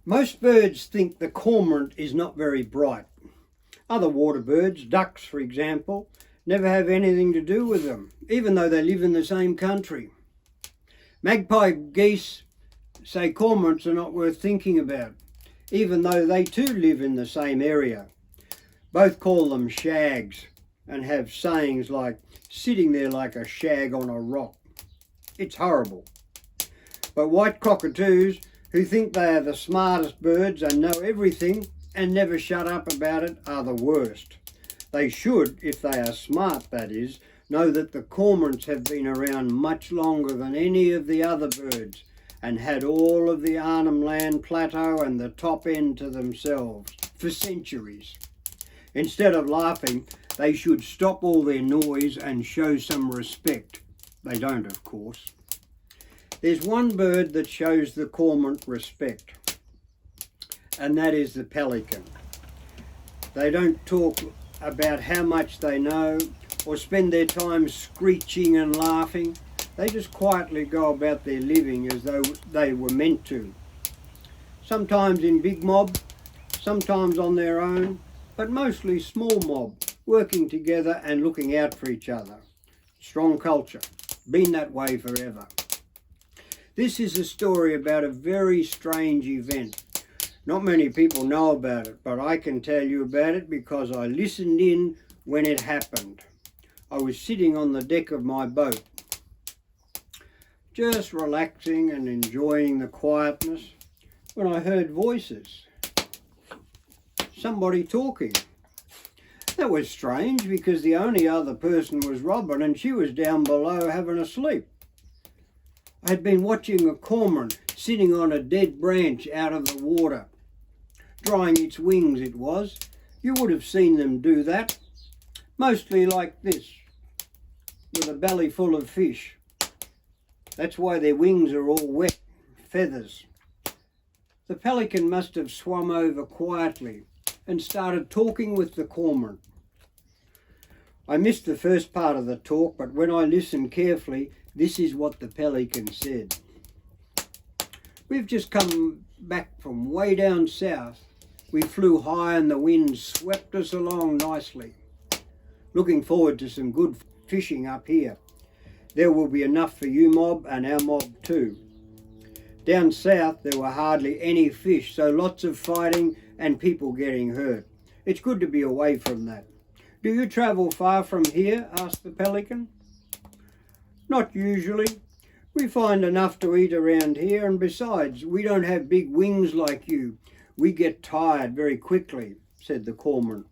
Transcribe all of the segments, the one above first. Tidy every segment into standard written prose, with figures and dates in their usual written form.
Most birds think the cormorant is not very bright. Other water birds, ducks for example, never have anything to do with them, even though they live in the same country. Magpie geese say cormorants are not worth thinking about, even though they too live in the same area. Both call them shags and have sayings like sitting there like a shag on a rock. It's horrible. But white cockatoos, who think they are the smartest birds and know everything and never shut up about it, are the worst. They should, if they are smart that is, know that the cormorants have been around much longer than any of the other birds and had all of the Arnhem Land Plateau and the top end to themselves for centuries. Instead of laughing, they should stop all their noise and show some respect. They don't, of course. There's one bird that shows the cormorant respect, and that is the pelican. They don't talk about how much they know or spend their time screeching and laughing. They just quietly go about their living as though they were meant to. Sometimes in big mob, sometimes on their own, but mostly small mob, working together and looking out for each other. Strong culture, been that way forever. This is a story about a very strange event. Not many people know about it, but I can tell you about it because I listened in when it happened. I was sitting on the deck of my boat, just relaxing and enjoying the quietness, when I heard voices. Somebody talking. That was strange because the only other person was Robin and she was down below having a sleep. I had been watching a cormorant sitting on a dead branch out of the water. Drying its wings it was. You would have seen them do that. Mostly like this, with a belly full of fish. That's why their wings are all wet, feathers. The pelican must have swum over quietly and started talking with the cormorant. I missed the first part of the talk, but when I listened carefully, this is what the pelican said. We've just come back from way down south. We flew high and the wind swept us along nicely. Looking forward to some good fishing up here. There will be enough for you mob and our mob too. Down south there were hardly any fish, so lots of fighting and people getting hurt. It's good to be away from that. Do you travel far from here? Asked the pelican. Not usually. We find enough to eat around here, and besides, we don't have big wings like you. We get tired very quickly, said the cormorant.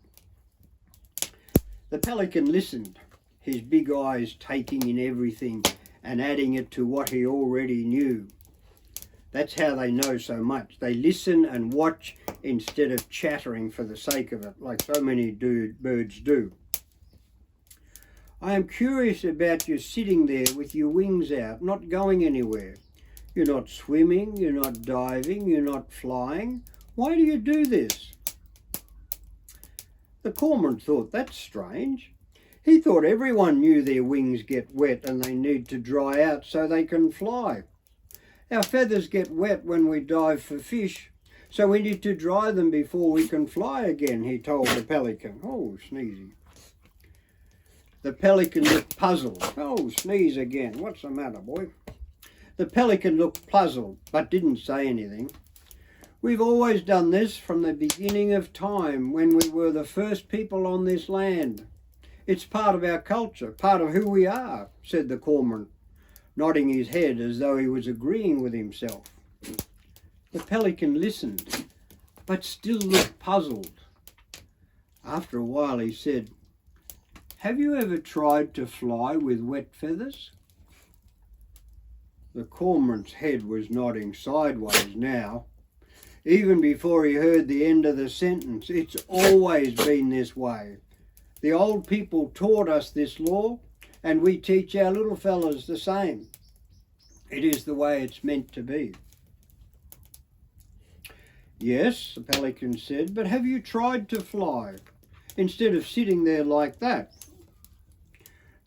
The pelican listened, his big eyes taking in everything and adding it to what he already knew. That's how they know so much. They listen and watch instead of chattering for the sake of it, like so many birds do. I am curious about you sitting there with your wings out, not going anywhere. You're not swimming, you're not diving, you're not flying. Why do you do this? The cormorant thought, that's strange. He thought everyone knew their wings get wet and they need to dry out so they can fly. Our feathers get wet when we dive for fish, so we need to dry them before we can fly again, he told the pelican. Oh, sneezy. The pelican looked puzzled. Oh, sneeze again. What's the matter, boy? The pelican looked puzzled, but didn't say anything. We've always done this from the beginning of time, when we were the first people on this land. It's part of our culture, part of who we are, said the cormorant, nodding his head as though he was agreeing with himself. The pelican listened, but still looked puzzled. After a while he said, have you ever tried to fly with wet feathers? The cormorant's head was nodding sideways now. Even before he heard the end of the sentence, it's always been this way. The old people taught us this law, and we teach our little fellas the same. It is the way it's meant to be. Yes, the pelican said, but have you tried to fly instead of sitting there like that?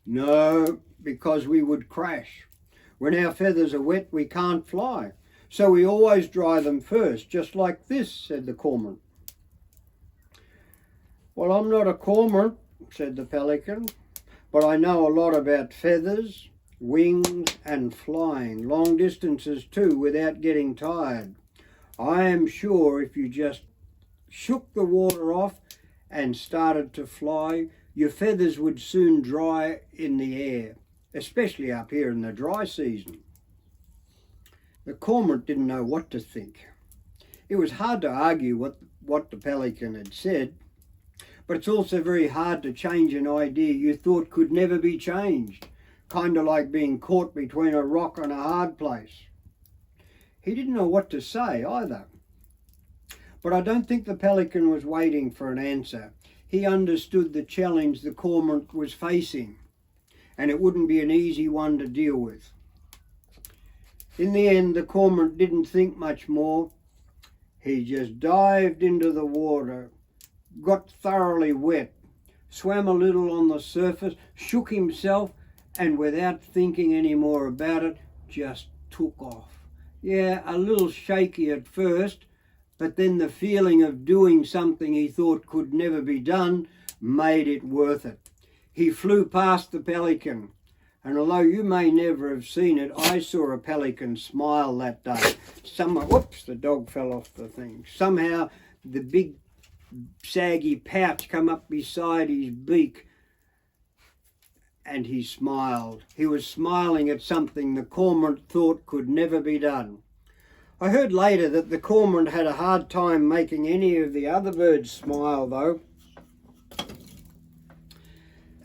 No, because we would crash. When our feathers are wet, we can't fly. So we always dry them first, just like this, said the cormorant. Well, I'm not a cormorant, said the pelican, but I know a lot about feathers, wings and flying, long distances too, without getting tired. I am sure if you just shook the water off and started to fly, your feathers would soon dry in the air, especially up here in the dry season. The cormorant didn't know what to think. It was hard to argue what the pelican had said, but it's also very hard to change an idea you thought could never be changed, kind of like being caught between a rock and a hard place. He didn't know what to say either. But I don't think the pelican was waiting for an answer. He understood the challenge the cormorant was facing, and it wouldn't be an easy one to deal with. In the end, the cormorant didn't think much more. He just dived into the water, got thoroughly wet, swam a little on the surface, shook himself, and without thinking any more about it, just took off. Yeah, a little shaky at first, but then the feeling of doing something he thought could never be done made it worth it. He flew past the pelican, and although you may never have seen it, I saw a pelican smile that day. Whoops, the dog fell off the thing. Somehow the big saggy pouch come up beside his beak and he smiled. He was smiling at something the cormorant thought could never be done. I heard later that the cormorant had a hard time making any of the other birds smile though,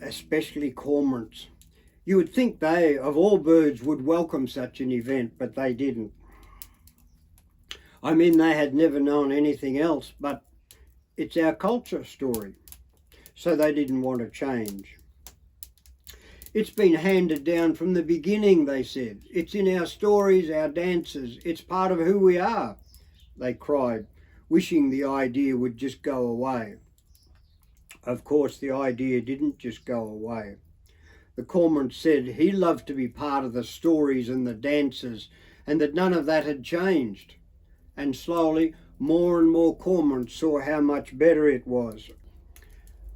especially cormorants. You would think they, of all birds, would welcome such an event, but they didn't. I mean, they had never known anything else, but it's our culture story, so they didn't want to change. It's been handed down from the beginning, they said. It's in our stories, our dances. It's part of who we are, they cried, wishing the idea would just go away. Of course, the idea didn't just go away. The cormorant said he loved to be part of the stories and the dances, and that none of that had changed. And slowly, more and more cormorants saw how much better it was.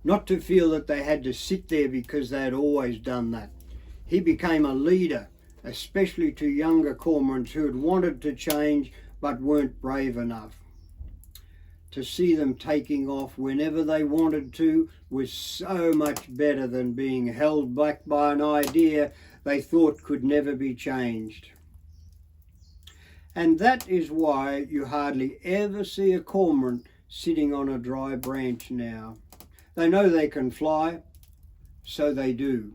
Not to feel that they had to sit there because they had always done that. He became a leader, especially to younger cormorants who had wanted to change but weren't brave enough. To see them taking off whenever they wanted to was so much better than being held back by an idea they thought could never be changed. And that is why you hardly ever see a cormorant sitting on a dry branch now. They know they can fly, so they do.